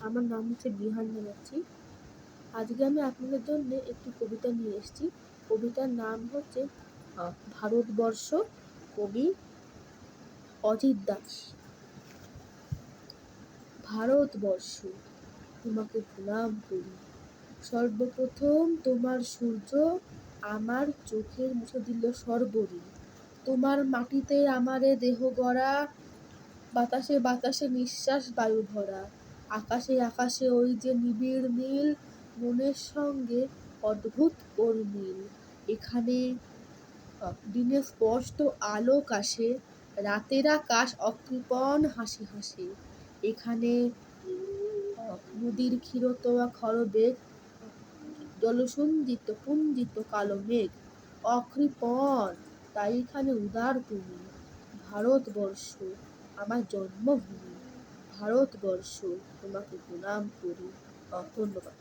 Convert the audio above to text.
আমার নাম হচ্ছে বিহান ব্যানার্জি। আজকে আমি আপনাদের জন্য একটি কবিতা নিয়ে এসেছি। কবিতার নাম হচ্ছে ভারতবর্ষ, কবি অজিত দাস। ভারতবর্ষ, তোমাকে প্রণাম করি। সর্বপ্রথম তোমার সূর্য আমার চোখের মুছে দিল সর্বরি। তোমার মাটিতে আমারে দেহ গড়া, বাতাসে বাতাসে নিঃশ্বাস বায়ু ভরা। আকাশে আকাশে ওই যে নিবিড় নীল, মনের সঙ্গে অদ্ভুত ওর মিল। এখানে দিনে স্পষ্ট আলোক আসে, রাতের আকাশ অকৃপণ হাসি হাসে। এখানে নদীর ক্ষীরতোয়া খরবেগ, জলসঞ্জিত পুঞ্জিত কালো মেঘ অকৃপণ, তাই এখানে উদার তুমি। ভারতবর্ষ আমার জন্মভূমি, ভারতবর্ষ তোমাকে প্রণাম করি। ধন্যবাদ।